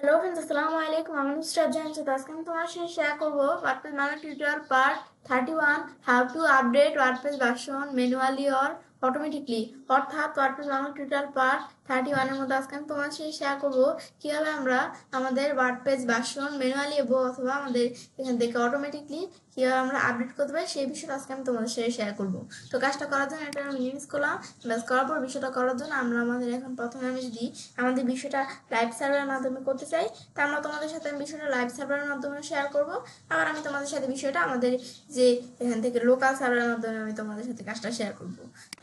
Hello friends, আসসালামু আলাইকুম। আমি নুসরাত জাহান। আজকে আমি তোমার সাথে শেয়ার করবো WordPress Bangla tutorial part 31, how to update WordPress version manually or automatically. অর্থাৎ ওয়ার্ডপ্রেস বাংলা টিউটোরিয়াল পার্ট 31-এর মধ্যে আজকে আমি তোমার সাথে শেয়ার করবো কিভাবে আমরা আমাদের ওয়ার্ডপ্রেস ভার্সন ম্যানুয়ালি অথবা আমাদের এখান থেকে অটোমেটিকলি কিভাবে আমরা আপডেট করতে পারি সেই বিষয়টা আজকে আমি তোমাদের সাথে শেয়ার করবো। তো কাজটা করার জন্য এটা আমি ইউজ করলাম। ব্যাস করার পর বিষয়টা করার জন্য আমাদের এখন প্রথমে আমি যদি আমাদের বিষয়টা লাইভ সার্ভারের মাধ্যমে করতে চাই, তা আমরা তোমাদের সাথে আমি বিষয়টা লাইভ সার্ভারের মাধ্যমে শেয়ার করব। আবার আমি তোমাদের সাথে বিষয়টা আমাদের যে এখান থেকে লোকাল সার্ভারের মাধ্যমে আমি তোমাদের সাথে কাজটা শেয়ার করব।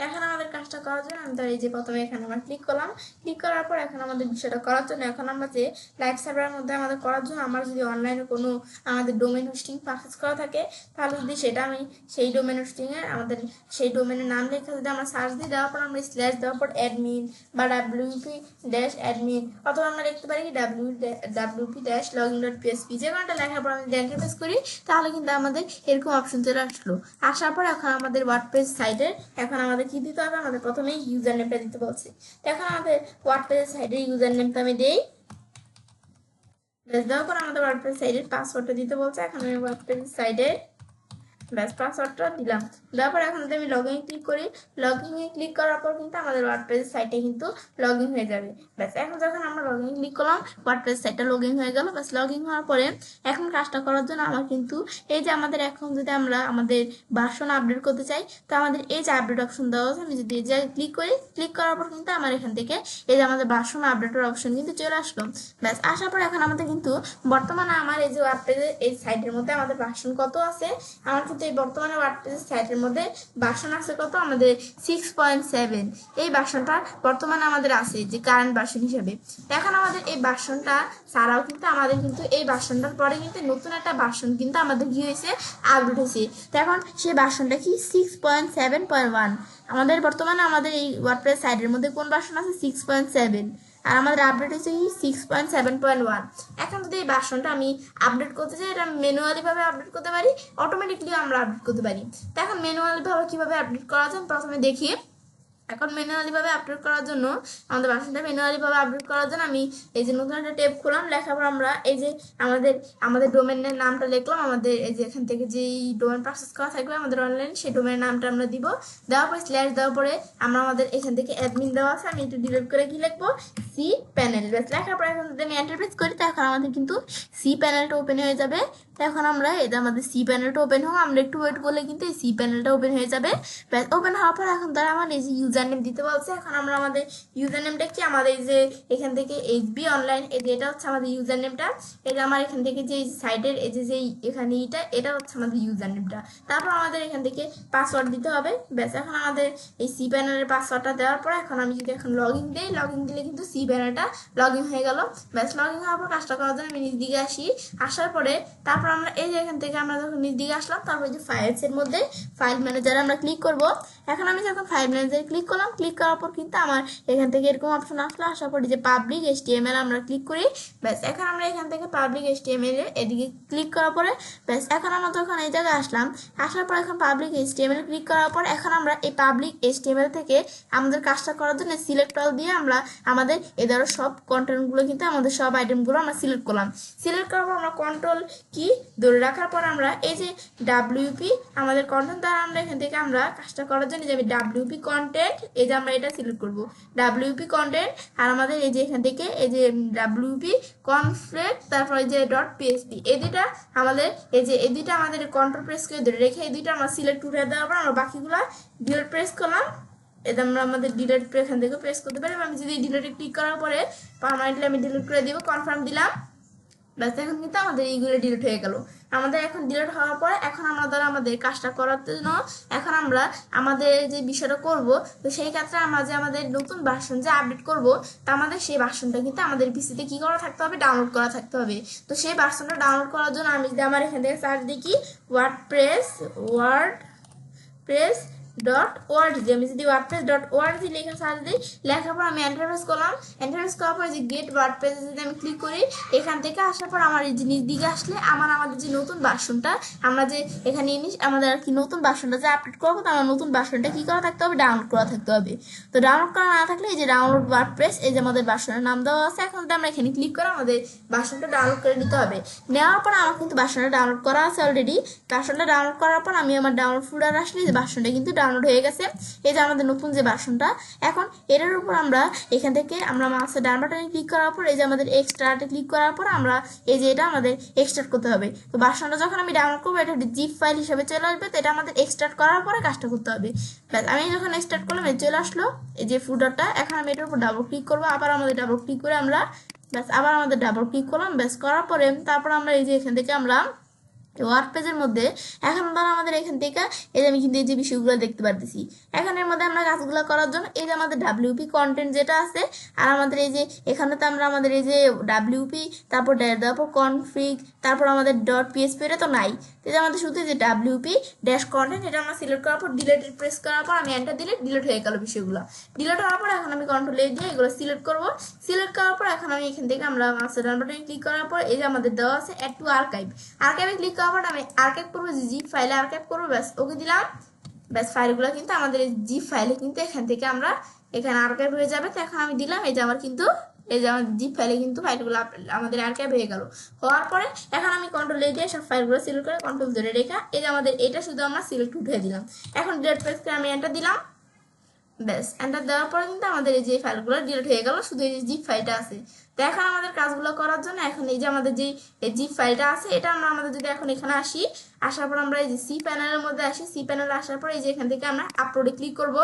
এখন আমাদের কাজটা করার জন্য আমি তো এই যে প্রথমে এখানে আমরা ক্লিক করলাম। ক্লিক করার পর এখন আমাদের বিষয়টা করার জন্য এখন আমরা যে লাইভ সার্ভারের মধ্যে আমাদের করার জন্য আমার যদি অনলাইনে কোনো আমাদের ডোমেন হোস্টিং পারচেজ করা থাকে, তাহলে যদি সেটা আমি সেই ডোমেন হোস্টিংয়ের আমাদের সেই ডোমেনের নাম লেখা যদি আমরা সার্চ দিয়ে দেওয়ার পর আমরা স্ল্যাশ দেওয়ার পর অ্যাডমিন বা wp-admin অথবা আমরা লিখতে পারি কি wp-login.php, যে কোনোটা লেখার পর আমি এন্টার প্রেস করি, তাহলে কিন্তু আমাদের এরকম অপশন চলে আসলো। আসার পর এখন আমাদের ওয়ার্ডপ্রেস সাইটের এখন আমাদের কি দিতে হবে, আমাদের প্রথমেই ইউজার নেমটা দিতে বলছে। তো এখন আমাদের ওয়ার্ডপ্রেস সাইটের ইউজার নেমটা আমি দেই। দেওয়ার পর আমাদের ওয়ার্ডপ্রেস সাইটের পাসওয়ার্ডটা দিতে বলছে। এখন আমি ওয়ার্ডপ্রেস সাইটের ব্যাস পাসওয়ার্ডটা দিলাম। দেওয়ার পর এখন যদি আমি লগ ইন ক্লিক করি, লগ ইনে ক্লিক করার পর কিন্তু আমাদের ওয়ার্ডপ্রেস সাইটে কিন্তু লগ ইন হয়ে যাবে। ব্যাস এখন যখন আমরা লগ ইন ক্লিক করলাম, ওয়ার্ডপ্রেস সাইটটা লগ ইন হয়ে গেল। ব্যাস লগ ইন হওয়ার পরে এখন কাজটা করার জন্য আমার কিন্তু এই যে আমাদের এখন যদি আমরা আমাদের ভার্সন আপডেট করতে চাই, তো আমাদের এই যে আপডেট অপশন দেওয়া আছে, আমি যদি এই জায়গায় ক্লিক করি, ক্লিক করার পর কিন্তু আমার এখান থেকে এই যে আমাদের ভার্সন আপডেটের অপশন কিন্তু চলে আসলো। ব্যাস আসার পর এখন আমাদের কিন্তু বর্তমানে আমার এই যে ওয়ার্ডপ্রেসের এই সাইটের মধ্যে আমাদের ভার্সন কত আছে, আমার কিন্তু এই বর্তমানে ওয়ার্ডপ্রেস সাইটের মধ্যে ভার্সন আছে কত, আমাদের 6.7। এই ভার্সনটা বর্তমানে আমাদের আছে যে কারেন্ট ভার্সন হিসেবে। এখন আমাদের এই ভার্সনটা ছাড়াও কিন্তু আমাদের কিন্তু এই ভার্সনটার পরে কিন্তু নতুন একটা ভার্সন কিন্তু আমাদের কি হয়েছে, আপডেট হয়েছে। তো এখন সেই ভার্সনটা কি 6.7.1। আমাদের বর্তমানে আমাদের এই ওয়ার্ডপ্রেস সাইটের মধ্যে কোন ভার্সন আছে, 6.7, আর আমাদের আপডেট হচ্ছে 6.7.1। এখন যদি এই ভার্সনটা আমি আপডেট করতে চাই, এটা ম্যানুয়ালি ভাবে আপডেট করতে পারি, অটোমেটিকলি আমরা আপডেট করতে পারি। তো এখন ম্যানুয়ালি ভাবে কিভাবে আপডেট করা যায় প্রথমে দেখি। এখন ম্যানুয়ালি ভাবে আপডেট করার জন্য আমাদের ভার্সনটা ম্যানুয়ালি ভাবে আপডেট করার জন্য আমি এই যে নতুন একটা ট্যাব খুললাম। লেখার পর আমরা এই যে আমাদের ডোমেনের নামটা লিখলাম। আমাদের এই যে এখান থেকে যেই ডোমেন প্রসেস করা থাকবে আমাদের অনলাইন, সেই ডোমেনের নামটা আমরা দিব। দেওয়ার পর স্ল্যাশ দেওয়ার পরে আমরা আমাদের এখান থেকে অ্যাডমিন দেওয়া আছে, আমি একটু ডিলিট করে কি লিখবো, সি প্যানেল। ব্যাস লেখার পর এখন যদি আমি এন্টার প্রেস করি, তখন আমাদের কিন্তু সি প্যানেলটা ওপেন হয়ে যাবে। এখন আমরা এটা আমাদের সি প্যানেলটা ওপেন হোক, আমরা একটু ওয়েট করলে কিন্তু এই সি প্যানেলটা ওপেন হয়ে যাবে। ব্যাস ওপেন হওয়ার পর এখন তারা আমার এই যে ইউজার নেম দিতে বলছে। এখন আমরা আমাদের ইউজার নেমটা কি, আমাদের এই যে এখান থেকে এইচবি অনলাইন, এই যে এটা হচ্ছে আমাদের ইউজার নেমটা। এটা আমার এখান থেকে যে সাইটের এই যে এখানে এটা হচ্ছে আমাদের ইউজার নেমটা। তারপর আমাদের এখান থেকে পাসওয়ার্ড দিতে হবে। ব্যাস এখন আমাদের এই সি প্যানেলের পাসওয়ার্ডটা দেওয়ার পর এখন আমি যদি এখন লগ ইন দিই, লগ ইন দিলে কিন্তু সি প্যানেলটা লগ ইন হয়ে গেল। ব্যাস লগ ইন হওয়ার পর কাজটা করার জন্য আমি নিজ দিকে আসি। আসার পরে তারপর আমরা এই যে এখান থেকে আমরা যখন নিজ দিকে আসলাম, তারপর যে ফাইলসের মধ্যে ফাইল ম্যানেজারে আমরা ক্লিক করব। এখন আমি যখন ফাইল ম্যানেজারে ক্লিক করলাম, ক্লিক করার পর কিন্তু আমার এখান থেকে এরকম অপশন আসলো। আসার পর যে পাবলিক HTML আমরা ক্লিক করি। ব্যাস এখন আমরা এখান থেকে পাবলিক HTML এদিকে ক্লিক করার পরে ব্যাস এখন আমরা যখন এই জায়গায় আসলাম, আসার পর এখন পাবলিক HTML ক্লিক করার পর এখন আমরা এই পাবলিক HTML থেকে আমাদের কাজটা করার জন্য সিলেক্ট অল দিয়ে আমরা আমাদের এদের সব কন্টেন্টগুলো কিন্তু আমাদের সব আইটেমগুলো আমরা সিলেক্ট করলাম। সিলেক্ট করার পর আমরা কন্ট্রোল কি ধরে রাখার পর আমরা এই যে WP আমাদের কন্টেন্ট দ্বারা আমরা এখান থেকে আমরা কাজটা করার জন্য যে WP কন্টেন্ট, এই যে আমরা এটা সিলেক্ট করব WP কন্টেন্ট। আর আমাদের এই যে এখান থেকে এই যে WP কনফ্লেক্ট, তারপর এই যে .php, এই দুইটা আমাদের এই যে এই দুইটা আমাদের কন্ট্রোল প্রেস করে ধরে রেখে এই দুইটা আমরা সিলেক্ট উঠে দেওয়ার পর আমরা বাকিগুলো ডিলিট প্রেস করলাম। এটা আমরা আমাদের ডিলিট এখান থেকে প্রেস করতে পারি। আমি যদি ডিলিটে ক্লিক করার পরে পার্মানেন্টলি আমি ডিলিট করে দিব, কনফার্ম দিলাম। ব্যাস এখন কিন্তু আমাদের এইগুলো ডিলিট হয়ে গেল। আমাদের এখন ডিলিট হওয়ার পরে এখন আমাদের কাজটা করার জন্য এখন আমরা আমাদের যে বিষয়টা করব, তো সেই ক্ষেত্রে আমরা যে আমাদের নতুন ভার্সন যে আপডেট করব, তা আমাদের সেই ভার্সনটা কিন্তু আমাদের পিসিতে কি করা থাকতে হবে, ডাউনলোড করা থাকতে হবে। তো সেই ভার্সনটা ডাউনলোড করার জন্য আমি যদি আমার এখান থেকে সার্চ দিই কি ওয়ার্ডপ্রেস ডট ওআরজি, আমি যদি ওয়ার্ডপ্রেস ডট ওআরজি লেখা সার্চ দিই, লেখার পর আমি এন্টার প্রেস করলাম, এন্টার প্রেস করার পর যে গেট ওয়ার্ডপ্রেস যদি আমি ক্লিক করি, এখান থেকে আসার পর আমার এই জিনিস দিকে আসলে আমাদের যে নতুন ভার্সনটা আমরা যে এখানে আমাদের আর কি নতুন ভার্সনটা যে আপডেট করবো, তো আমার নতুন ভার্সনটা কি করা থাকতে হবে, ডাউনলোড করা থাকতে হবে। তো ডাউনলোড করা না থাকলে এই যে ডাউনলোড ওয়ার্ডপ্রেস, এই যে আমাদের ভার্সনের নাম দেওয়া আছে, এখন আমরা এখানে ক্লিক করে আমাদের ভার্সনটা ডাউনলোড করে নিতে হবে। নেওয়ার পর আমার কিন্তু ভার্সনটা ডাউনলোড করা আছে অলরেডি। ভার্সনটা ডাউনলোড করার পর আমি আমার ডাউনলোড ফোল্ডার আসলে যে ভার্সনটা কিন্তু ডাউনলোড হয়ে গেছে, এই যে আমাদের নতুন যে ভার্সনটা। এখন এটার উপর আমরা এখান থেকে আমরা মাউসের ডান বাটনে ক্লিক করার পর এই যে আমাদের এক্সট্রাতে ক্লিক করার পর আমরা এই যে এটা আমাদের এক্সট্রাক্ট করতে হবে। তো ভার্সনটা যখন আমি ডাউনলোড করবো এটা জিপ ফাইল হিসেবে চলে আসবে, তো এটা আমাদের এক্সট্রাক্ট করার পরে কাজটা করতে হবে। ব্যাস আমি যখন এক্সট্রাক্ট করলাম এই চলে আসলো এই যে ফোল্ডারটা। এখন আমি এটার উপর ডাবল ক্লিক করবো, আবার আমাদের ডাবল ক্লিক করে আমরা ব্যাস আবার আমাদের ডাবল ক্লিক করলাম। ব্যাস করার পরে তারপর আমরা এই যে এখান থেকে আমরা ওয়ার্ডপ্রেসের মধ্যে এখন ধর আমাদের এখান থেকে এই যে আমি কিন্তু এই যে বিষয়গুলো দেখতে পারতেছি। এখন এর মধ্যে আমরা কাজগুলো করার জন্য এই যে আমাদের ডাব্লিউপি কন্টেন্ট যেটা আছে, আর আমাদের এই যে এখানে তো আমরা আমাদের এই যে ডাব্লিউপি তারপর তারপর কনফিগ তারপর আমাদের ডট পিএসপি এটা তো নাই, তো এই যে আমাদের শুধু যে ডাব্লিউপি ড্যাশ কন্টেন্ট এটা আমরা সিলেক্ট করার পর ডিলিট প্রেস করার পর আমি এন্টার দিলে ডিলিট হয়ে গেল বিষয়গুলো। ডিলিট হওয়ার পর এখন আমি কন্ট্রোল এ দিয়ে এগুলো সিলেক্ট করবো। সিলেক্ট করার পর এখন আমি এখান থেকে আমরা মাস্টার ডান বাটনে ক্লিক করার পর এই যে আমাদের দেওয়া আছে অ্যাড টু আর্কাইভ, আর্কাইভে ক্লিক করার পর আমি আর্কাইভ করবো, যে জিপ ফাইলে আর্কাইভ করবো। ব্যাস ওকে দিলাম। ব্যাস ফাইলগুলো কিন্তু আমাদের এই জিপ ফাইলে কিন্তু এখান থেকে আমরা এখানে আর্কাইভ হয়ে যাবে। তো এখন আমি দিলাম এই যে আমার কিন্তু এই যে আমার জিপ ফাইলে কিন্তু ফাইলগুলো আমাদের আর্কাইভ হয়ে গেল। হওয়ার পরে এখন আমি কন্ট্রোল এ দিয়ে সব ফাইলগুলো সিলেক্ট করে কন্ট্রোল ধরে রেখা এই যে আমাদের এটা শুধু আমরা সিলেক্ট উঠে দিলাম। এখন ডিলিট প্রেস করে আমি এন্টার দিলাম। ব্যাস এন্টার দেওয়ার পরে কিন্তু আমাদের এই যে ফাইলগুলো ডিলিট হয়ে গেল, শুধু এই যে জিপ ফাইলটা আছে। তো এখন আমাদের কাজগুলো করার জন্য এখন এই যে আমাদের যে জিপ ফাইলটা আছে এটা আমরা আমাদের যদি এখন এখানে আসি, আসার পর আমরা এই যে সি প্যানেলের মধ্যে আসি, সি প্যানেলে আসার পর এই যে এখান থেকে আমরা আপলোডে ক্লিক করব।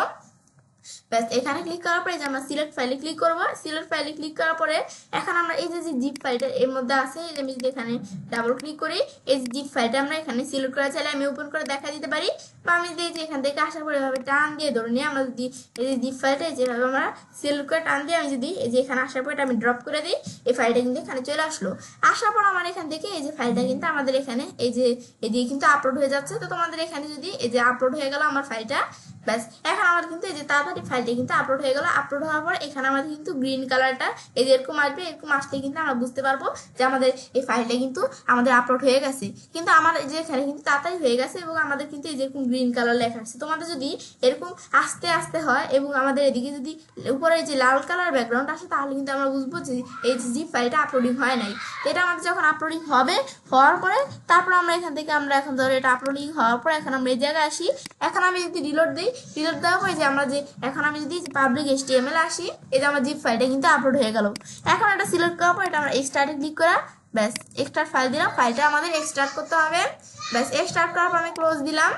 ব্যাস এখানে ক্লিক করার পরে যে আমরা সিলেক্ট ফাইলে ক্লিক করব। সিলেক্ট ফাইলে ক্লিক করার পরে এখন আমরা এই যে জিপ ফাইলটা এর মধ্যে আছে, এই যে আমি যদি এখানে ডাবল ক্লিক করি এই যে জিপ ফাইলটা আমরা এখানে সিলেক্ট করা চাইলে আমি ওপেন করে দেখা দিতে পারি, বা আমি যদি যে এখান থেকে আসার পরে এভাবে টান দিয়ে ধরে নিয়ে আমরা যদি এই যে জিপ ফাইলটা যেভাবে আমরা সিলেক্ট করে টান দিয়ে আমি যদি এই যে এখানে আসার পর এটা আমি ড্রপ করে দিই, এই ফাইলটা কিন্তু এখানে চলে আসলো। আসার পর আমার এখান থেকে এই যে ফাইলটা কিন্তু আমাদের এখানে এই যে এদিকে কিন্তু আপলোড হয়ে যাচ্ছে। তো তোমাদের এখানে যদি এই যে আপলোড হয়ে গেল আমার ফাইলটা, ব্যাস এখন আমার কিন্তু এই যে তাড়াতাড়ি ফাইলটা কিন্তু আপলোড হয়ে গেল। আপলোড হওয়ার পর এখানে আমাদের কিন্তু গ্রিন কালারটা এই যে এরকম আসবে, এরকম আসলে কিন্তু আমরা বুঝতে পারবো যে আমাদের এই ফাইলটা কিন্তু আমাদের আপলোড হয়ে গেছে। কিন্তু আমার এই যে এখানে কিন্তু তাড়াতাড়ি হয়ে গেছে এবং আমাদের কিন্তু এই যেরকম গ্রিন কালার লেখা আছে। তোমাদের যদি এরকম আস্তে আস্তে হয় এবং আমাদের এদিকে যদি উপরে যে লাল কালার ব্যাকগ্রাউন্ড আসে, তাহলে কিন্তু আমরা বুঝবো যে এই যে জিপ ফাইলটা আপলোডিং হয় নাই। এটা আমাদের যখন আপলোডিং হবে, হওয়ার পরে তারপর আমরা এখান থেকে আমরা এখন ধরো এটা আপলোডিং হওয়ার পর এখন আমরা এই জায়গায় আসি। এখন আমি যদি রিলোড দিই, রিলোড দেওয়া হয় যে আমরা যে এখন আমি যদি পাবলিক HTML আসি, এই যে আমার জিপ ফাইলটা কিন্তু আপলোড হয়ে গেল। এখন এটা সিলেক্ট করার পর এটা আমরা এক্সট্রাক্টে ক্লিক করা, ব্যাস এক্সট্রাক্ট ফাইল দিলাম, ফাইলটা আমাদের এক্সট্রাক্ট করতে হবে। ব্যাস এক্সট্রাক্ট করার পর আমি ক্লোজ দিলাম,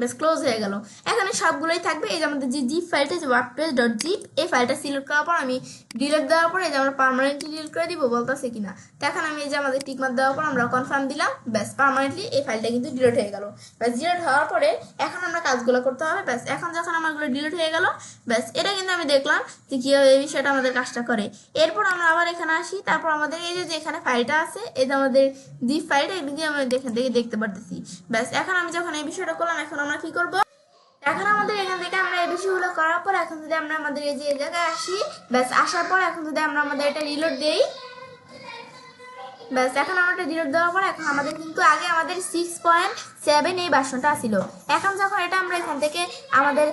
ব্যাস ক্লোজ হয়ে গেল। এখানে সবগুলোই থাকবে। এই যে আমাদের যে জিপ ফাইলটা যে wordpress.zip এই ফাইলটা সিলেক্ট করার পর আমি ডিলিট দেওয়ার পরে যে আমরা পার্মানেন্টলি ডিলিট করে দিব বলতেছে কিনা। তো এখন আমি এই যে আমাদের টিকমার্ক দেওয়ার পর আমরা কনফার্ম দিলাম, ব্যাস পার্মানেন্টলি এই ফাইলটা কিন্তু ডিলিট হয়ে গেল। ব্যাস ডিলিট হওয়ার পরে এখন আমরা কাজগুলো করতে হবে। ব্যাস এখন যখন আমারগুলো ডিলিট হয়ে গেল, ব্যাস এটা কিন্তু আমি দেখলাম যে কীভাবে এই বিষয়টা আমাদের কাজটা করে। এরপর আমরা আবার এখানে আসি, তারপর আমাদের এই যে এখানে ফাইলটা আছে এই যে আমাদের জিপ ফাইলটা এদিকে আমরা এখান থেকে দেখতে পারতেছি। ব্যাস এখন আমি যখন এই বিষয়টা করলাম, এখন আমরা কি করব, এখন আমাদের এখান থেকে আমরা এই বিষয়গুলো করার পর এখন যদি আমরা আমাদের এই যে জায়গায় আসি, ব্যাস আসার পর এখন যদি আমরা আমাদের এটা রিলোড দেই, ব্যাস এখন আমরা এটা ডিলিট দেওয়ার পর এখন আমাদের কিন্তু আগে আমাদের 6.7 এই ভার্সনটা ছিল। এখন যখন এটা আমরা এখান থেকে আমাদের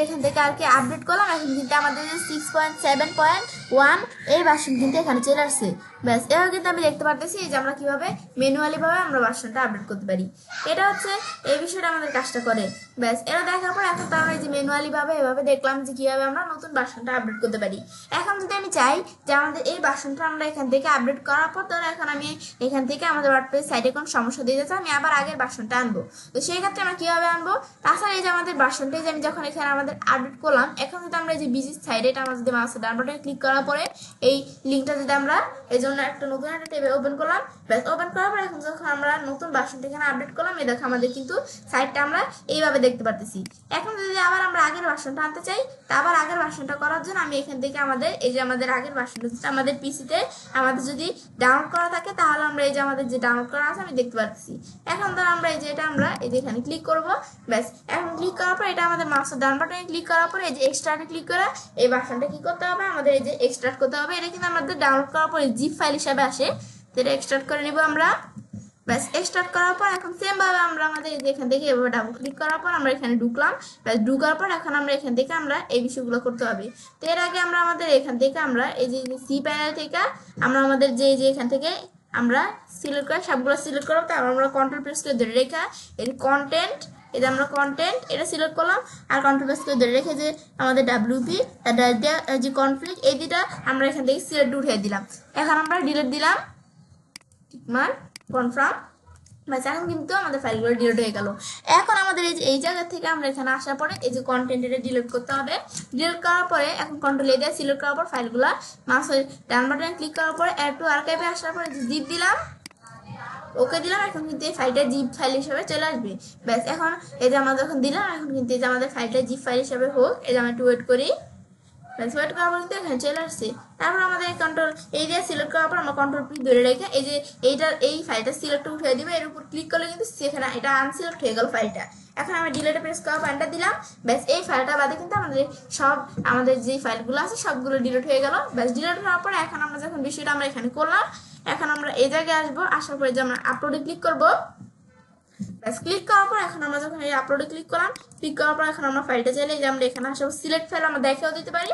এখান থেকে আর কি আপডেট করলাম, এখন কিন্তু আমাদের 6.7.1 এই ভার্সন কিন্তু এখানে চলে আসছে। ব্যাস এবার কিন্তু আমি দেখতে পারতেছি যে আমরা কিভাবে ম্যানুয়ালি ভাবে আমরা ভার্সনটা আপডেট করতে পারি। এটা হচ্ছে এই বিষয়টা আমাদের কাজটা করে। ব্যাস এটা দেখার পর এখন তো আমরা এই যে ম্যানুয়ালি ভাবে এভাবে দেখলাম যে কিভাবে আমরা নতুন ভার্সনটা আপডেট করতে পারি। এখন যদি আমি চাই যে আমাদের এই ভার্সনটা আমরা এখান থেকে আপডেট করার পর তাহলে এখন আমি এখান থেকে আমাদের ওয়ার্ডপ্রেস সাইটে কোনো সমস্যা দিয়ে যাচ্ছে, আমি আবার আগের ভার্সনটা আনবো। তো সেই ক্ষেত্রে আমরা কিভাবে আনবো, তাছাড়া এই যে আমাদের ভার্সনটা যে আমি যখন এখানে আমাদের আপডেট করলাম, এখন যদি আমরা এই যে বিজি সাইডে এটা আমরা যদি মাউসের ডান বাটনে ক্লিক করার পরে এই লিঙ্কটা যদি আমরা এই জন্য একটা নতুন একটা টেবিল ওপেন করলাম। ব্যাস ওপেন করার পর এখন যখন আমরা নতুন ভার্সনটা এখানে আপডেট করলাম, এই দেখো আমাদের কিন্তু সাইটটা আমরা এইভাবে দেখতে পারতেছি। এখন যদি আবার আমরা আগের ভার্সনটা আনতে চাই, তা আবার আগের ভার্সনটা করার জন্য আমি এখান থেকে আমাদের এই যে আমাদের আগের ভার্সনটা আমাদের পিসিতে আমাদের যদি ডাউনলোড করা থাকে, তাহলে আমরা এই যে আমাদের যে ডাউনলোড করা আছে আমি দেখতে পাচ্ছি। এখন ধর আমরা এই যে এটা আমরা এই যে এখানে ক্লিক করব। ব্যাস এখন ক্লিক করার পর এটা আমাদের মাউসের ডান বাটনে ক্লিক করার পর এই যে এক্সট্রাক্টে ক্লিক করা এই ভার্সনটা কি করতে হবে, আমাদের এই যে এক্সট্রাক্ট করতে হবে। এটা কিন্তু আমাদের ডাউনলোড করার পর জিপ ফাইল হিসেবে আসে, তো এটা এক্সট্রাক্ট করে নিব আমরা। ব্যাস এক্সট্রাক্ট করার পর এখন সেম ভাবে আমরা আমাদের এই যে এখান থেকে এভাবে ডাবল ক্লিক করার পর আমরা এখানে ঢুকলাম। ব্যাস ঢুকার পর এখন আমরা এখান থেকে আমরা এই বিষয়গুলো করতে হবে। তো এর আগে আমরা আমাদের এখান থেকে আমরা এই যে সি প্যানেল থেকে আমরা আমাদের যে এখান থেকে আমরা সিলেক্ট করে সবগুলো সিলেক্ট করব। তারপর আমরা কন্ট্রোল প্রেস করে ধরে রেখে এই কন্টেন্ট, এই যে আমরা কন্টেন্ট এটা সিলেক্ট করলাম, আর কন্ট্রোল প্রেস করে ধরে রেখে যে আমাদের ডাব্লিউপি যে কনফ্লিক্ট এই দুটা আমরা এখান থেকে সিলেক্ট উঠিয়ে দিলাম। এখন আমরা ডিলিট দিলাম, টিকমার্ক কনফার্ম। বাস এখন কিন্তু আমাদের ফাইলগুলো ডিলিট হয়ে গেল। এখন আমাদের এই জায়গা থেকে আমরা এখানে আসার পরে এই যে কন্টেন্ট এটা ডিলিট করতে হবে। ডিলিট করার পরে এখন কন্ট্রোল এ দিয়ে সিলেক্ট করার পর ফাইলগুলো মাউসের ডান বাটনে ক্লিক করার পরে অ্যাড টু আর্কাইভে আসার পরে জিপ দিলাম, ওকে দিলাম। এখন কিন্তু এই ফাইলটা জিপ ফাইল হিসেবে চলে আসবে। ব্যাস এখন এই যে আমরা যখন দিলাম, এখন কিন্তু এই যে আমাদের ফাইলটা জিপ ফাইল হিসেবে হোক, এই যে আমরা একটু ওয়েট করি। ব্যাস ওয়েট করার পর কিন্তু এখানে চলে আসছে। তারপর আমাদের কন্ট্রোল এই দিয়ে সিলেক্ট করার পর আমরা কন্ট্রোল পি ধরে রেখে এই যে এই ফাইলটা সিলেক্ট উঠিয়ে দিবে, এর উপর ক্লিক করলে কিন্তু সেখানে এটা আনসিলেক্ট হয়ে গেল ফাইলটা। এখন আমরা ডিলিটে প্রেস করার পর এন্টার দিলাম। ব্যাস এই ফাইলটা বাদে কিন্তু আমাদের যে ফাইলগুলো আছে সবগুলো ডিলিট হয়ে গেল। ব্যাস ডিলিট হওয়ার পরে এখন আমরা যখন বিষয়টা আমরা এখানে করলাম, এখন আমরা এই জায়গায় আসবো, আসার পরে যে আমরা আপলোডে ক্লিক করবো। ব্যাস ক্লিক করার পর এখন আমরা যখন এই আপলোডে ক্লিক করলাম, ক্লিক করার পর এখন আমরা ফাইলটা চাইলে যে আমরা এখানে আসবো সিলেক্ট ফাইল আমরা দেখেও দিতে পারি,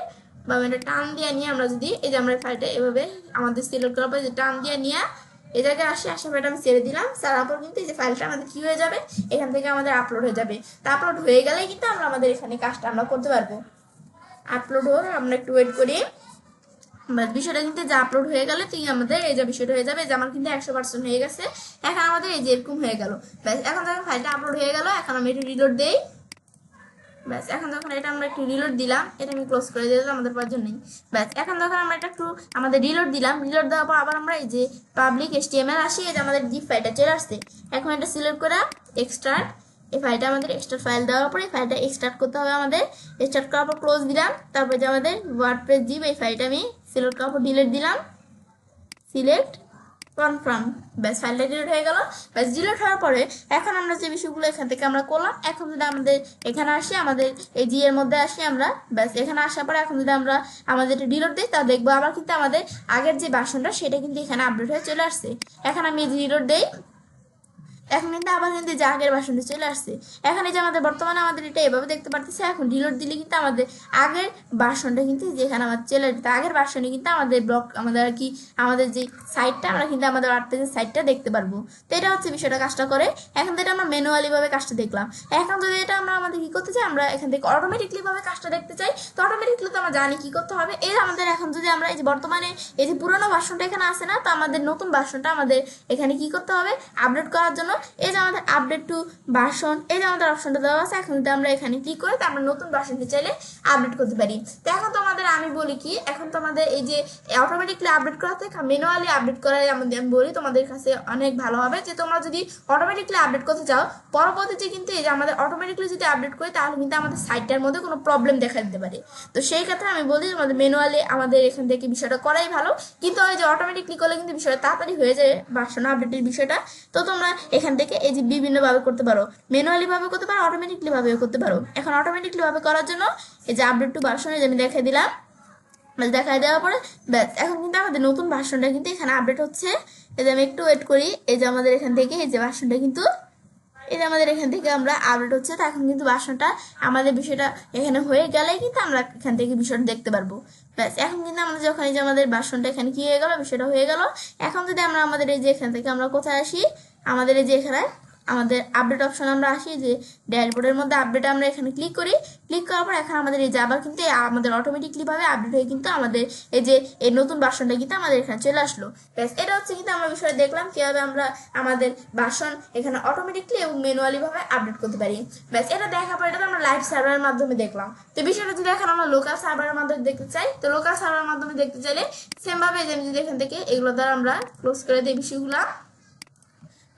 বা এটা টান দিয়ে নিয়ে আমরা যদি এই যে আমরা ফাইলটা এভাবে আমাদের সিলেক্ট করার পর যে টান দিয়ে নিয়ে এই জায়গায় আসার পর আমি ছেড়ে দিলাম। ছাড়ার পর কিন্তু এই যে ফাইলটা আমাদের কি হয়ে যাবে, এখান থেকে আমাদের আপলোড হয়ে যাবে। তা আপলোড হয়ে গেলেই কিন্তু আমরা আমাদের এখানে কাজটা আমরা করতে পারবো। আপলোড হোক, আমরা একটু ওয়েট করি। বিষয়টা কিন্তু যে আপলোড হয়ে গেলে তুই আমাদের এই যে বিষয়টা হয়ে যাবে যে আমার কিন্তু 100% হয়ে গেছে। এখন আমাদের এই যে এরকম হয়ে গেল। ব্যাস এখন যখন ফাইলটা আপলোড হয়ে গেল, এখন আমি একটু রিলোড দেই। ব্যাস এখন যখন এটা আমরা একটু রিলোড দিলাম, এটা আমি ক্লোজ করে দিলাম, আমাদের প্রয়োজন নেই। ব্যাস এখন যখন আমরা এটা একটু আমাদের রিলোড দিলাম, রিলোড দেওয়ার পর আবার আমরা এই যে পাবলিক HTML আসি, এই যে আমাদের জিপ ফাইলটা চলে আসছে। এখন এটা সিলেক্ট করে এক্সট্রাক্ট, এই ফাইলটা আমাদের এক্সট্রাক্ট ফাইল দেওয়ার পরে ফাইলটা এক্সট্রাক্ট করতে হবে আমাদের। এক্সট্রাক্ট করার পর ক্লোজ দিলাম। তারপর যে আমাদের ওয়ার্ডপ্রেস জিপ এই ফাইলটা আমি সিলেক্ট করার পর ডিলিট দিলাম, সিলেক্ট কনফার্ম। ব্যাস ফাইলটা ডিলিট হয়ে গেল। ব্যাস ডিলিট হওয়ার পরে এখন আমরা যে বিষয়গুলো এখান থেকে আমরা করলাম, এখন যদি আমাদের এখানে আসি, আমাদের এই জি এর মধ্যে আসি আমরা, ব্যাস এখানে আসার পরে এখন যদি আমরা আমাদের এটা ডিলিট দিই, তা দেখবো আবার কিন্তু আমাদের আগের যে ভার্সনটা সেটা কিন্তু এখানে আপডেট হয়ে চলে আসছে। এখন আমি ডিলিট দেই, এখন কিন্তু আবার কিন্তু যে আগের ভার্সনটা চলে আসছে। এখন এই যে আমাদের বর্তমানে আমাদের এটা এভাবে দেখতে পারতেছে। এখন ডিলিট দিলে কিন্তু আমাদের আগের ভার্সনটা কিন্তু যেখানে আমাদের চলে আসবে, আগের ভার্সনে কিন্তু আমাদের আমাদের আর কি আমাদের যে সাইটটা আমরা কিন্তু আমাদের ওয়ার্ডপ্রেসের সাইটটা দেখতে পারবো। তো এটা হচ্ছে বিষয়টা কাজটা করে। এখন তো এটা আমরা ম্যানুয়ালি ভাবে কাজটা দেখলাম। এখন যদি এটা আমরা আমাদের কি করতে চাই, আমরা এখান থেকে অটোমেটিকলি ভাবে কাজটা দেখতে চাই, তো অটোমেটিকলি তো আমরা জানি কি করতে হবে। এর আমাদের এখন যদি আমরা এই যে বর্তমানে এই যে পুরোনো ভার্সনটা এখানে আসে না, তো আমাদের নতুন ভার্সনটা আমাদের এখানে কি করতে হবে, আপডেট করার জন্য এই যে আমাদের আপডেট টু ভার্সন এই যে আমাদের অপশনটা দেওয়া আছে। এখন যদি আমরা এখানে ক্লিক করে তো আমরা নতুন ভার্সনটা চাইলে আপডেট করতে পারি। তো এখন তো আমাদের আমি বলি কি, এখন তো আমাদের এই যে অটোমেটিকলি আপডেট করা থেকে ম্যানুয়ালি আপডেট করাই আমাদের আমি বলি তোমাদের কাছে অনেক ভালো হবে। যে তোমরা যদি অটোমেটিকলি আপডেট করতে চাও, পরবর্তীতে কিন্তু এই যে আমাদের অটোমেটিকলি যদি আপডেট করি, তাহলে কিন্তু আমাদের সাইটটার মধ্যে কোনো প্রবলেম দেখা দিতে পারে। তো সেই ক্ষেত্রে আমি বলি আমাদের ম্যানুয়ালি আমাদের এখান থেকে বিষয়টা করাই ভালো। কিন্তু ওই যে অটোমেটিকলি করলে কিন্তু বিষয়টা তাড়াতাড়ি হয়ে যায় ভার্সন আপডেটের বিষয়টা। তো তোমরা এখান থেকে এই যে বিভিন্নভাবে করতে পারো, ম্যানুয়ালি ভাবে করতে পারো, অটোমেটিকলি ভাবেও করতে পারো। এখন অটোমেটিকলি ভাবে করার জন্য এই যে আপডেট টু ভার্সনে আমি দেখাই দিলাম। দেখাই দেওয়ার পরে ব্যাস এখন কিন্তু আমাদের নতুন ভার্সনটা কিন্তু এখানে আপডেট হচ্ছে। এই যে আমি একটু ওয়েট করি, এই যে আমাদের এখান থেকে এই যে ভার্সনটা কিন্তু এই যে আমাদের এখান থেকে আমরা আপডেট হচ্ছে। তো এখন কিন্তু ভার্সনটা আমাদের বিষয়টা এখানে হয়ে গেলেই কিন্তু আমরা এখান থেকে বিষয়টা দেখতে পারবো। ব্যাস এখন কিন্তু আমাদের যখন এই যে আমাদের ভার্সনটা এখানে কি হয়ে গেল, বিষয়টা হয়ে গেল। এখন যদি আমরা আমাদের এই যে এখান থেকে আমরা কোথায় আসি, আমাদের এই যে এখানে আমাদের আপডেট অপশন আমরা আসি, যে ড্যাশবোর্ডের মধ্যে আপডেট আমরা এখানে ক্লিক করি। ক্লিক করার পর এখন আমাদের এই যে আবার কিন্তু আমাদের অটোমেটিকলি ভাবে আপডেট হয়ে কিন্তু আমাদের এই যে এই নতুন ভার্সনটা কিন্তু আমাদের এখানে চলে আসলো। ব্যাস এটা হচ্ছে কিন্তু আমরা বিষয়ে দেখলাম কিভাবে আমরা আমাদের ভার্সন এখানে অটোমেটিকলি এবং ম্যানুয়ালি ভাবে আপডেট করতে পারি। ব্যাস এটা দেখার পর এটা তো আমরা লাইভ সার্ভারের মাধ্যমে দেখলাম। তো বিষয়টা যদি এখন আমরা লোকাল সার্ভারের মাধ্যমে দেখতে চাই, তো লোকাল সার্ভারের মাধ্যমে দেখতে চাইলে সেম ভাবে যে আমি যদি এখান থেকে এগুলো দ্বারা আমরা ক্লোজ করে দিই বিষয়গুলা।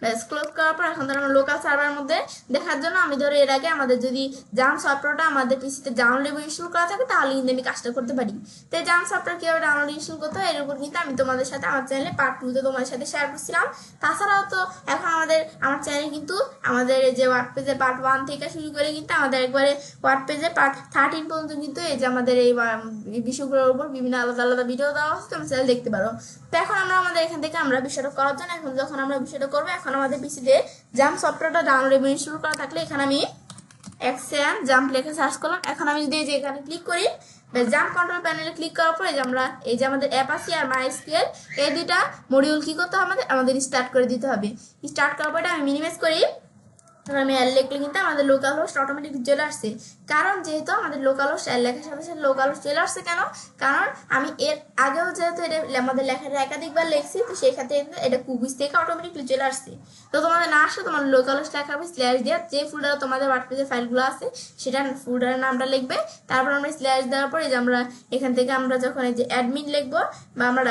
ব্যাস ক্লোজ করার পর এখন ধরো আমরা লোকাল সার্ভারের মধ্যে দেখার জন্য আমি ধরো এর আগে আমাদের যদি জাম সফটওয়্যারটা আমাদের পিসিতে ডাউনলোড এবং ইনস্টল করা থাকে তাহলে কিন্তু আমি কাজটা করতে পারি। তো এই জাম সফটওয়্যার কীভাবে ডাউনলোড ইনস্টল করতে হয় এর উপর কিন্তু আমি তোমাদের সাথে আমার চ্যানেলে পার্ট 2-তে তোমাদের সাথে শেয়ার করছিলাম। তাছাড়াও তো এখন আমার চ্যানেলে কিন্তু আমাদের এই যে ওয়ার্ড পেজের পার্ট 1 থেকে শুরু করে কিন্তু আমাদের একবারে ওয়ার্ড পেজের পার্ট 13 পর্যন্ত কিন্তু এই যে আমাদের এই বিষয়গুলোর উপর বিভিন্ন আলাদা আলাদা ভিডিও দেওয়া হচ্ছে, তোমরা চ্যানেল দেখতে পারো। তো এখন আমরা আমাদের এখান থেকে আমরা বিষয়টা করার জন্য এখন যখন আমরা বিষয়টা করবো, এখন আমাদের পিসিতে জাম সফটওয়্যারটা ডাউনলোড এবং ইনস্টল করা থাকলে এখানে আমি এক্সএম জাম্প লিখে সার্চ করলাম। এখন আমি যদি এই যে এখানে ক্লিক করি, জাম্প কন্ট্রোল প্যানেলে ক্লিক করার পরে যে আমরা এই যে আমাদের অ্যাপাচি আর মাইস্কুয়েল এই দুইটা মডিউল কি করতে হবে, আমাদের স্টার্ট করে দিতে হবে। স্টার্ট করার পরে আমি মিনিমাইজ করি, আমি এল লিখলে কিন্তু আমাদের লোকাল হোস্ট অটোমেটিক চলে আসছে। কারণ যেহেতু আমাদের লোকাল হোস্ট এল লেখার সাথে সাথে লোকাল হোস্ট চলে আসছে কেন, কারণ আমি এর আগেও যেহেতু এটা আমাদের লেখাটা একাধিকবার লিখছি, তো সেই ক্ষেত্রে এটা কুবিজ থেকে অটোমেটিকলি চলে আসছে। তো তোমাদের না আসলে তোমার লোকাল হোস্ট লেখা হবে স্ল্যাশ দিয়ে যে ফোল্ডারে তোমাদের ওয়ার্ডপ্রেসের ফাইলগুলো আছে সেটা ফোল্ডারের নামটা লিখবে। তারপর আমরা স্ল্যাশ দেওয়ার পরে যে আমরা এখান থেকে আমরা যখন এই যে অ্যাডমিন লিখবো বা আমরা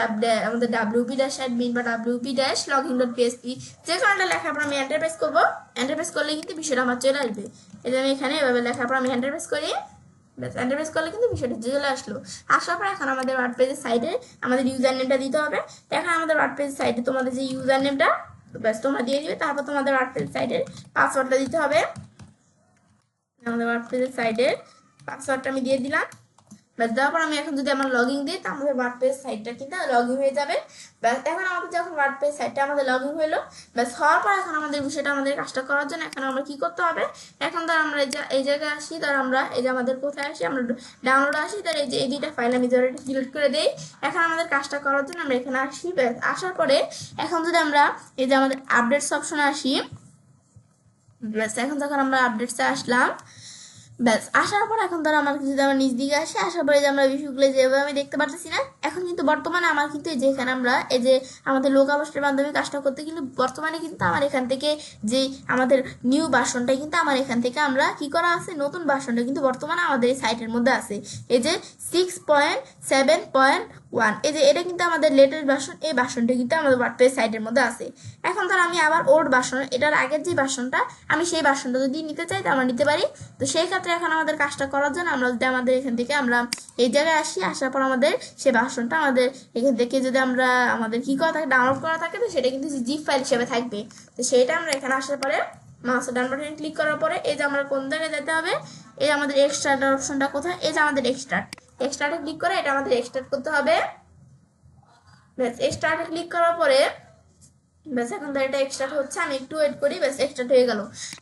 আমাদের wp-admin বা wp-login.php যে কোনোটা লেখার পর আমি এন্টার প্রেস করবো। এন্টার প্রেস করলে কিন্তু বিষয়টা আমার চলে আসবে। এই যে আমি এখানে এভাবে লেখার পর আমি এন্টার প্রেস করি, ব্যাস এন্টার প্রেস করলে কিন্তু বিষয়টা চলে আসলো। আসার পর এখন আমাদের ওয়ার্ডপ্রেসের সাইডে আমাদের ইউজার নেমটা দিতে হবে। এখন আমাদের ওয়ার্ডপ্রেসের সাইডে তোমাদের যে ইউজার নেমটা ব্যাস তোমরা দিয়ে দিবে। তারপর তোমাদের ওয়ার্ডপ্রেসের সাইডের পাসওয়ার্ডটা দিতে হবে। আমাদের ওয়ার্ডপ্রেসের সাইডের পাসওয়ার্ডটা আমি দিয়ে দিলাম। ব্যাস দেওয়ার পর আমি এখন যদি আমরা লগ ইন দিই, তা আমাদের ওয়ার্ডপ্রেস সাইটটা কিন্তু লগ ইন হয়ে যাবে। ব্যাস এখন আমাদের যখন ওয়ার্ডপ্রেস সাইটটা আমাদের লগ ইন হলো, ব্যাস হওয়ার পর এখন আমাদের বিষয়টা আমাদের কাজটা করার জন্য এখন আমরা কি করতে হবে, এখন ধর আমরা এই জায়গায় আসি, ধর আমরা এই যে আমাদের কোথায় আসি, আমরা ডাউনলোড আসি, ধর এই যে এই দুইটা ফাইল আমি ধরে ডিলিট করে দিই। এখন আমাদের কাজটা করার জন্য আমরা এখানে আসি। ব্যাস আসার পরে এখন যদি আমরা এই যে আমাদের আপডেটস অপশনে আসি, ব্যাস এখন যখন আমরা আপডেটসে আসলাম, ব্যাস আসার পর এখন ধরো আমার যদি আমার নিজ দিকে আসে, আসার পরে যে আমরা বিষয়গুলো যেভাবে আমি দেখতে পারতেছি না, এখন কিন্তু বর্তমানে আমার কিন্তু এই যে এখানে আমরা এই যে আমাদের লোকাল হোস্টের মাধ্যমে কাজটা করতে কিন্তু বর্তমানে কিন্তু আমার এখান থেকে যে আমাদের নিউ ভার্সনটাই কিন্তু আমার এখান থেকে আমরা কি করা আছে, নতুন ভার্সনটা কিন্তু বর্তমানে আমাদের এই সাইটের মধ্যে আছে এই যে 6.7.1। এই যে এটা কিন্তু আমাদের লেটেস্ট ভার্সন, এই ভার্সনটা কিন্তু আমাদের ওয়ার্ডপ্রেস সাইটের মধ্যে আছে। এখন ধর আমি আবার ওল্ড ভার্সন, এটার আগের যে ভার্সনটা আমি সেই ভার্সনটা যদি নিতে চাই তো আমরা নিতে পারি। তো সেই ক্ষেত্রে এখন আমাদের কাজটা করার জন্য আমরা যদি আমাদের এখান থেকে আমরা এই জায়গায় আসি, আসার পর আমাদের সেই ভার্সনটা আমাদের এখান থেকে যদি আমরা আমাদের কি করা থাকে, ডাউনলোড করা থাকে, তো সেটা কিন্তু জিপ ফাইল হিসেবে থাকবে। তো সেইটা আমরা এখানে আসার পরে মাউসের ডান বাটনে ক্লিক করার পরে এই যে আমরা কোন জায়গায় যেতে হবে, এই আমাদের এক্সট্রাক্ট অপশনটা কোথায়, এই যে আমাদের এক্সট্রাক্টে ক্লিক করে এটা আমাদের এক্সট্রাক্ট করতে হবে। ব্যাস এক্সট্রাক্টে ক্লিক করার পরে ব্যাস এখন তো এটা এক্সট্রাক্ট হচ্ছে, আমি একটু ওয়েট করি, ব্যাস এক্সট্রাক্ট হয়ে গেল।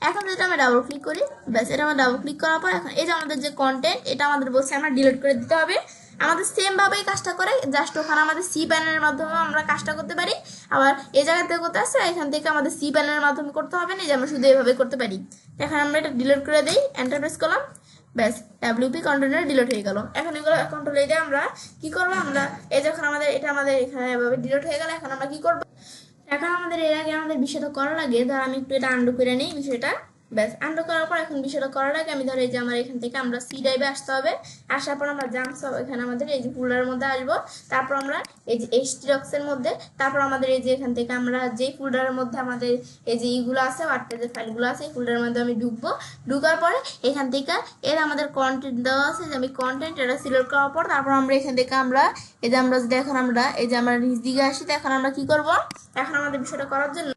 এখন যেটা আমরা ডাবল ক্লিক করি, ব্যাস এটা আমরা ডাবল ক্লিক করার পর এখন এই যে আমাদের যে কন্টেন্ট এটা আমাদের বলছে আমরা ডিলিট করে দিতে হবে। আমাদের সেম ভাবেই কাজটা করে, জাস্ট ওখানে আমাদের সি প্যানেলের মাধ্যমে আমরা কাজটা করতে পারি। আবার এই জায়গা থেকে করতে আসছে, এখান থেকে আমাদের সি প্যানেলের মাধ্যমে করতে হবে না, যে আমরা শুধু এভাবে করতে পারি। এখন আমরা এটা ডিলিট করে দিই, এন্টার প্রেস করলাম, ব্যাস WP কন্টেনার ডিলিট হয়ে গেল। এখন এগুলো কন্ট্রোল এই দিয়ে আমরা কি করবো, আমরা এই যখন আমাদের এটা আমাদের এখানে এভাবে ডিলিট হয়ে গেল, এখন আমরা কি করবো, এখন আমাদের এর আগে আমাদের বিষয়টা করার আগে ধর আমি একটু এটা আন্ডু করে নিই বিষয়টা। ব্যাস আন্ডু করার পর এখন বিষয়টা করার আগে আমি ধর এই যে আমার এখান থেকে আমরা সি ড্রাইভে আসতে হবে। আসার পর আমরা জাম্প সব এখানে আমাদের এই যে ফোল্ডারের মধ্যে আসবো। তারপর আমরা এই যে htdocs-এর মধ্যে, তারপর আমাদের এই যে এখান থেকে আমরা যেই ফোল্ডারের মধ্যে আমাদের এই যে ইগুলো আছে, ওয়ার্ডপ্রেসের ফাইলগুলো আছে, এই ফোল্ডারের মধ্যে আমি ঢুকবো। ঢুকার পরে এখান থেকে এর আমাদের কন্টেন্ট দেওয়া আছে, যে আমি কন্টেন্ট এটা সিলেক্ট করার পর তারপর আমরা এখান থেকে আমরা এই যে আমরা যদি এখন আমরা এই যে আমরা নিচ দিকে আসি, তো এখন আমরা কি করব, এখন আমাদের বিষয়টা করার জন্য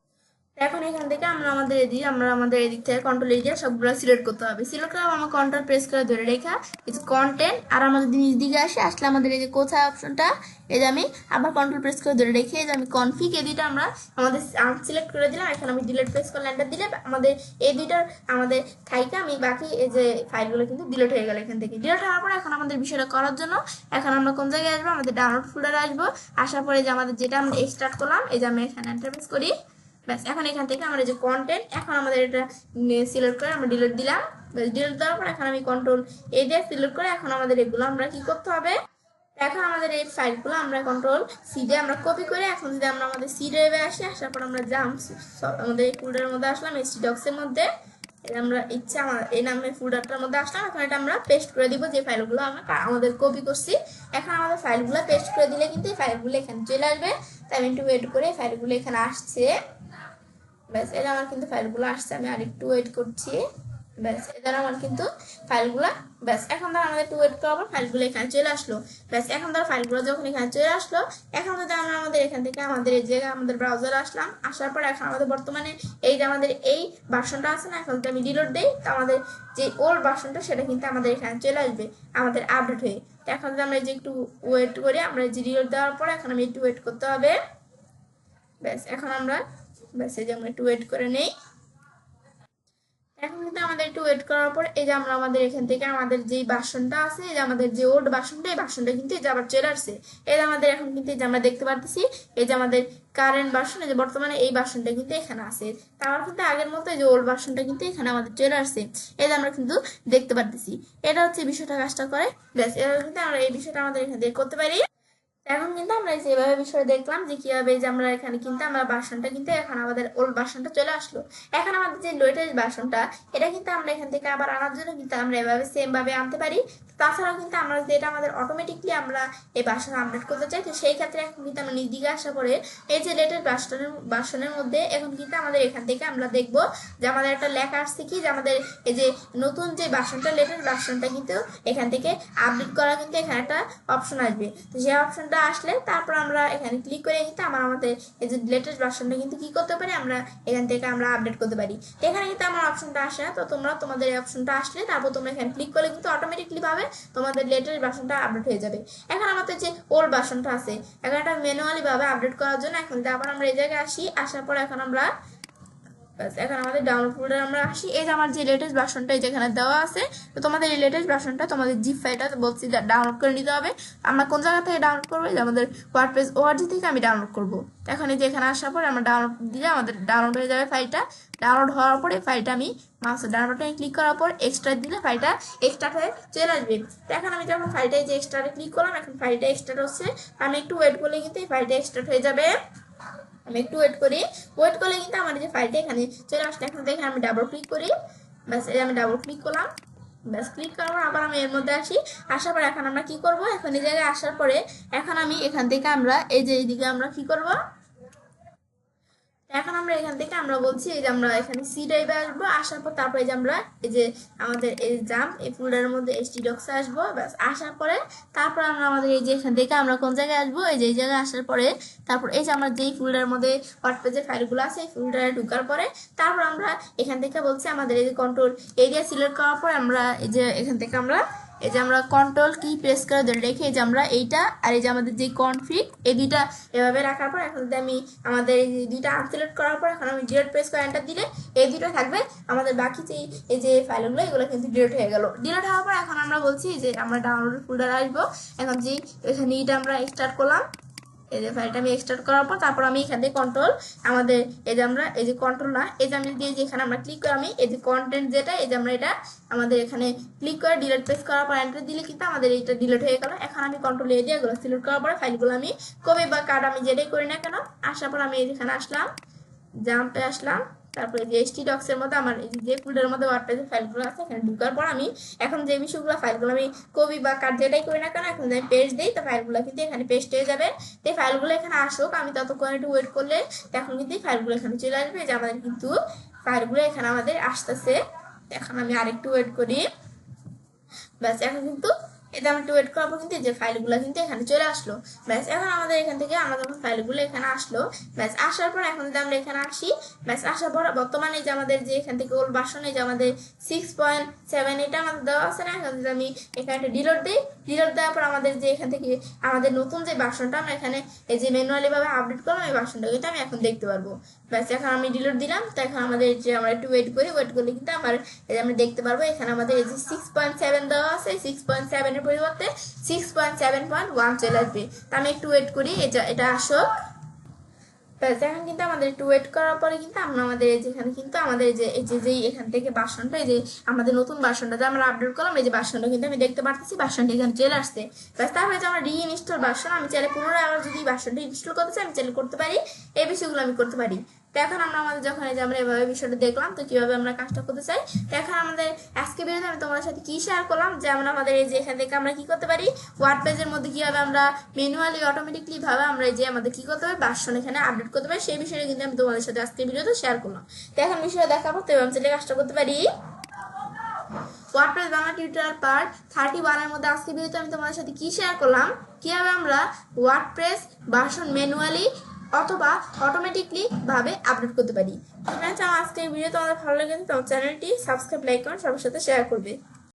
এখন এখান থেকে আমরা আমাদের এদিক থেকে কন্ট্রোল এরিয়া সবগুলো সিলেক্ট করতে হবে। সিলেক্ট করে আমার কন্ট্রোল প্রেস করে ধরে রেখা এই যে কন্টেন্ট, আর আমাদের নিচ দিকে আসলে আমাদের এই যে কোথায় অপশনটা, এই যে আমি আবার কন্ট্রোল প্রেস করে ধরে রেখে এই যে আমি কনফিগ এই দুইটা আমরা আমাদের সিলেক্ট করে দিলাম। এখন আমি ডিলিট প্রেস করলে এন্টার দিলে আমাদের এই দুইটার আমাদের থাইকা আমি বাকি এই যে ফাইলগুলো কিন্তু ডিলিট হয়ে গেল। এখান থেকে ডিলিট হওয়ার পর এখন আমাদের বিষয়টা করার জন্য এখন আমরা কোন জায়গায় আসবো, আমাদের ডাউনলোড ফোল্ডারে আসবো। আসার পরে যে আমাদের যেটা আমরা এক্সট্রাক্ট করলাম, এই যে আমি এখানে এন্টার প্রেস করি, ব্যাস এখন এখান থেকে আমরা যে কন্টেন্ট, এখন আমাদের এটা সিলেক্ট করে আমরা ডিলিট দিলাম। ডিলিট দেওয়ার পর এখন আমি কন্ট্রোল এ দিয়ে সিলেক্ট করে এখন আমাদের এগুলো আমরা কি করতে হবে, এখন আমাদের এই ফাইলগুলো আমরা কন্ট্রোল সি দিয়ে আমরা কপি করে এখন যদি আমরা আমাদের সি ড্রাইভে আসি, আসার পর আমরা আমাদের এই ফোল্ডারের মধ্যে আসলাম, এইচটি ডক্সের মধ্যে আমরা ইচ্ছা এই নামে ফোল্ডারটার মধ্যে আসলাম। এখন এটা আমরা পেস্ট করে দিব যে ফাইলগুলো আমরা আমাদের কপি করছি। এখন আমাদের ফাইলগুলো পেস্ট করে দিলে কিন্তু এই ফাইলগুলো এখানে চলে আসবে। তাই আমি একটু ওয়েট করে ফাইলগুলো এখানে আসছে। ব্যাস এটা আমার কিন্তু ফাইলগুলো আসছে, আমি আরেকটু ওয়েট করছি। ব্যাস এবার আমার কিন্তু ফাইলগুলো, ব্যাস এখন ধর আমাদের একটু ওয়েট করার পর ফাইলগুলো এখানে চলে আসলো। ব্যাস এখন ধর ফাইলগুলো যখন এখানে চলে আসলো, এখন যদি আমরা আমাদের এখান থেকে আমাদের এই জায়গায় আমাদের ব্রাউজারে আসলাম, আসার পর এখন আমাদের বর্তমানে এই যে আমাদের এই ভার্সনটা আছে না, এখন যদি আমি ডিলিট দিই তো আমাদের যে ওল্ড ভার্সনটা সেটা কিন্তু আমাদের এখানে চলে আসবে আমাদের আপডেট হয়ে। তো এখন যদি আমরা এই যে একটু ওয়েট করি, আমরা যে ডিলিট দেওয়ার পর এখন আমি একটু ওয়েট করতে হবে। ব্যাস এখন আমরা ব্যাস এই যে আমরা একটু ওয়েট করে নেই। এখন কিন্তু আমাদের একটু ওয়েট করার পর এই যে আমরা আমাদের এখান থেকে আমাদের যে ভার্সনটা আছে, এই যে আমাদের যে ওল্ড ভার্সনটা, এই ভার্সনটা কিন্তু এই যে আবার চলে আসছে। এই যে আমাদের এখন কিন্তু এই যে আমরা দেখতে পারতেছি এই যে আমাদের কারেন্ট ভার্সন, এই যে বর্তমানে এই ভার্সনটা কিন্তু এখানে আছে। তারপর কিন্তু আগের মতো এই যে ওল্ড ভার্সনটা কিন্তু এখানে আমাদের চলে আসছে, এই যে আমরা কিন্তু দেখতে পারতেছি। এটা হচ্ছে বিষয়টা কাজটা করে। ব্যাস এবার কিন্তু আমরা এই বিষয়টা আমাদের এখান থেকে করতে পারি। এখন কিন্তু আমরা যেভাবে বিষয় দেখলাম যে কিভাবে যে আমরা এখানে কিন্তু আমরা ভার্সনটা কিন্তু এখন আমাদের ওল্ড ভার্সনটা চলে আসলো। এখন আমাদের যে লেটেস্ট ভার্সনটা এটা কিন্তু আমরা এখান থেকে আবার আনার জন্য কিন্তু আমরা এভাবে সেম ভাবে আনতে পারি। তাছাড়াও কিন্তু আমরা যদি এটা আমাদের অটোমেটিকলি আমরা এই ভার্সন আপডেট করতে চাই, তো সেই ক্ষেত্রে এখন কিন্তু আমরা নিজ দিকে আসা পরে এই যে লেটেস্ট ভার্সনের মধ্যে এখন কিন্তু আমাদের এখান থেকে আমরা দেখবো যে আমাদের একটা লেখা আসছে কি যে আমাদের এই যে নতুন যে ভার্সনটা লেটেস্ট ভার্সনটা কিন্তু এখান থেকে আপডেট করা কিন্তু এখানে একটা অপশন আসবে। তো সেই অপশনটা আসলে তারপর আমরা এখানে ক্লিক করে কিন্তু আমাদের এই যে লেটেস্ট ভার্সনটা কিন্তু কি করতে পারি, আমরা এখান থেকে আমরা আপডেট করতে পারি। এখানে কিন্তু আমার অপশনটা আসে না, তো তোমরা তোমাদের এই অপশনটা আসলে তারপর তোমরা এখানে ক্লিক করলে কিন্তু অটোমেটিকলি ভাবে তোমাদের লেটেস্ট ভার্সনটা আপডেট হয়ে যাবে। এখন আমাদের যে ওল্ড ভার্সনটা আছে এখন এটা ম্যানুয়ালি ভাবে আপডেট করার জন্য এখন আবার আমরা এই জায়গায় আসি, আসার পর এখন আমরা এখন আমাদের ডাউনলোড ফোল্ডারে আমরা আসি। এই যে আমার যে লেটেস্ট ভার্সনটা এই যেখানে দেওয়া আছে, তো তোমাদের এই লেটেস্ট ভার্সনটা তোমাদের জিপ ফাইলটা বলছি ডাউনলোড করে নিতে হবে। আমরা কোন জায়গা থেকে ডাউনলোড করবো, যে আমাদের ওয়ার্ডপ্রেস ওআরজি থেকে আমি ডাউনলোড করবো। এখন এই যে এখানে আসার পরে আমরা ডাউনলোড দিলে আমাদের ডাউনলোড হয়ে যাবে ফাইলটা। ডাউনলোড হওয়ার পরে ফাইলটা আমি মাউসের ডাউনলোডে ক্লিক করার পর এক্সট্রা দিলে ফাইলটা এক্সট্রাট হয়ে চলে আসবে। তো এখন আমি যখন ফাইলটা যে এক্সট্রাটে ক্লিক করলাম, এখন ফাইলটা এক্সট্রাট হচ্ছে, আমি একটু ওয়েট করলে কিন্তু এই ফাইলটা এক্সট্রাট হয়ে যাবে। আমি একটু ওয়েট করি, ওয়েট করলে কিন্তু আমার যে ফাইলটা এখানে চলে আসছে। এখন দেখে আমি ডাবল ক্লিক করি, ব্যাস এই আমি ডাবল ক্লিক করলাম। ব্যাস ক্লিক করার পর আবার আমি এর মধ্যে আসি, আসার পর এখন আমরা কি করব, এখন এই জায়গায় আসার পরে এখন আমি এখান থেকে আমরা এই যে এইদিকে আমরা কি করব, এখন আমরা এখান থেকে আমরা বলছি এই যে আমরা এখানে সি ড্রাইভে আসবো, আসার পর তারপরে যে আমরা এই যে আমাদের এই জাম্প এই ফোল্ডারের মধ্যে এইচটি ডক্সে আসবো। ব্যাস আসার পরে তারপর আমরা আমাদের এই যে এখান থেকে আমরা কোন জায়গায় আসবো, এই যে এই জায়গায় আসার পরে তারপর এই যে আমরা যেই ফোল্ডারের মধ্যে ওয়ার্ডপ্রেসের ফাইলগুলো আছে এই ফোল্ডারে ঢোকার পরে তারপর আমরা এখান থেকে বলছি আমাদের এই যে কন্ট্রোল এরিয়া সিলেক্ট করার পর আমরা এই যে এখান থেকে আমরা এই যে আমরা কন্ট্রোল কি প্রেস করে ধরে রেখে এই যে আমরা এইটা আর এই যে আমাদের যে কনফিগ এই দুইটা এভাবে রাখার পর এখন যদি আমি আমাদের এই দুইটা আনসিলেক্ট করার পর এখন আমি ডিলিট প্রেস করে এন্টার দিলে এই দুটো থাকবে। আমাদের বাকি যে এই যে ফাইলগুলো এগুলো কিন্তু ডিলিট হয়ে গেল। ডিলিট হওয়ার পর এখন আমরা বলছি যে আমরা ডাউনলোড ফোল্ডারে আসবো। এখন যে এখানে এটা আমরা এক্সট্রাক্ট করলাম, এই যে ফাইলটা আমি এক্সট্রাক্ট করার পর তারপর আমি এখান থেকে কন্ট্রোল আমাদের এই যে আমরা এই যে কন্ট্রোল না এই যে আমি দিয়ে যে এখানে আমরা ক্লিক করে আমি এই যে কন্টেন্ট যেটা এই যে আমরা এটা আমাদের এখানে ক্লিক করে ডিলিট প্রেস করার পর এন্টার দিলে কিন্তু আমাদের এইটা ডিলিট হয়ে গেল। এখন আমি কন্ট্রোল এ দিয়ে এগুলো সিলেক্ট করার পরে ফাইলগুলো আমি কপি বা কাট আমি যেটাই করি না কেন, আসার পর আমি এখানে আসলাম, জাম্পে আসলাম, তারপরে যে এইচটি ডক্স এর মধ্যে আমার এই যে ফোল্ডারের মধ্যে ওয়ার্ডপ্রেসের ফাইলগুলো আছে এখানে ঢোকার পর আমি এখন যে বিষয়গুলো ফাইলগুলো আমি কপি বা কাট যেটাই করি না কেন এখন যদি আমি পেস্ট দিই তো ফাইলগুলো কিন্তু এখানে পেস্ট হয়ে যাবে। তো এই ফাইলগুলো এখানে আসুক, আমি ততক্ষণ একটু ওয়েট করলে তখন কিন্তু এই ফাইলগুলো এখানে চলে আসবে। যে আমাদের কিন্তু ফাইলগুলো এখানে আমাদের আসতেছে। এখন আমি আরেকটু ওয়েট করি, ব্যাস এখন কিন্তু এটা আমি একটু ওয়েট করার পর কিন্তু যে ফাইলগুলো কিন্তু এখানে চলে আসলো। ব্যাস এখন আমাদের এখান থেকে আমরা যখন ফাইলগুলো এখানে আসলো, ব্যাস আসার পর এখন যদি আমরা এখানে আসি, ব্যাস আসার পর বর্তমানে যে আমাদের যে এখান থেকে ওল্ড ভার্সনে যে আমাদের 6.7 এটা আমাদের দেওয়া আছে না, এখন যদি আমি এখানে একটা ডিলিট দিই, ডিলিট দেওয়ার পর আমাদের যে এখান থেকে আমাদের নতুন যে ভার্সনটা আমরা এখানে এই যে ম্যানুয়ালি ভাবে আপডেট করলাম এই ভার্সনটা কিন্তু আমি এখন দেখতে পারবো। ব্যাস এখন আমি ডিলিট দিলাম, তো এখন আমাদের যে আমরা একটু ওয়েট করি, ওয়েট করলে কিন্তু আমার এই যে আমরা দেখতে পারবো এখানে আমাদের এই যে 6.7 দেওয়া আছে, 6.7 এর পরিবর্তে 6.7.1 চলে আসবে। তা আমি একটু ওয়েট করি এটা আসুক। ব্যাস এখন কিন্তু আমাদের একটু ওয়েট করার পরে কিন্তু আমরা আমাদের যেখানে কিন্তু আমাদের যে এই যে এখান থেকে ভার্সনটা এই যে আমাদের নতুন ভার্সনটা যে আমরা আপডেট করলাম এই যে ভার্সনটা কিন্তু আমি দেখতে পারতেছি ভার্সনটা এখানে চলে আসছে। ব্যাস তারপরে যে আমরা রিইনস্টল ভার্সন আমি চাইলে পুনরায় আবার যদি ভার্সনটা ইনস্টল করতে চাই আমি চাইলে করতে পারি, এই বিষয়গুলো আমি করতে পারি। তো এখন আমরা আমাদের যখন এই যে আমরা এভাবে বিষয়টা দেখলাম তো কিভাবে আমরা কাজটা করতে চাই। তো এখন আমাদের আজকে ভিডিওতে আমি তোমাদের সাথে কি শেয়ার করলাম যে আমরা আমাদের এই যে এখান থেকে আমরা কি করতে পারি ওয়ার্ডপ্রেসের মধ্যে কিভাবে আমরা ম্যানুয়ালি অটোমেটিকলি ভাবে আমরা এই যে আমাদের কি করতে পারি ভার্সন এখানে আপডেট করতে পারি সেই বিষয়টা কিন্তু আমি তোমাদের সাথে আজকে ভিডিওতে শেয়ার করলাম। তো এখন বিষয়টা দেখাবো তো আমি চাইলে কাজটা করতে পারি। ওয়ার্ডপ্রেস বাংলা টিউটোরিয়াল পার্ট 31 এর মধ্যে আজকে ভিডিওতে আমি তোমাদের সাথে কি শেয়ার করলাম কিভাবে আমরা ওয়ার্ডপ্রেস ভার্সন ম্যানুয়ালি অথবা অটোমেটিকলি ভাবে আপডেট করতে পারি। ফ্রেন্ডস আমার আজকের ভিডিও তোমাদের ভালো লেগেছে তোমার চ্যানেলটি সাবস্ক্রাইব লাইক করুন সবার সাথে শেয়ার করবে।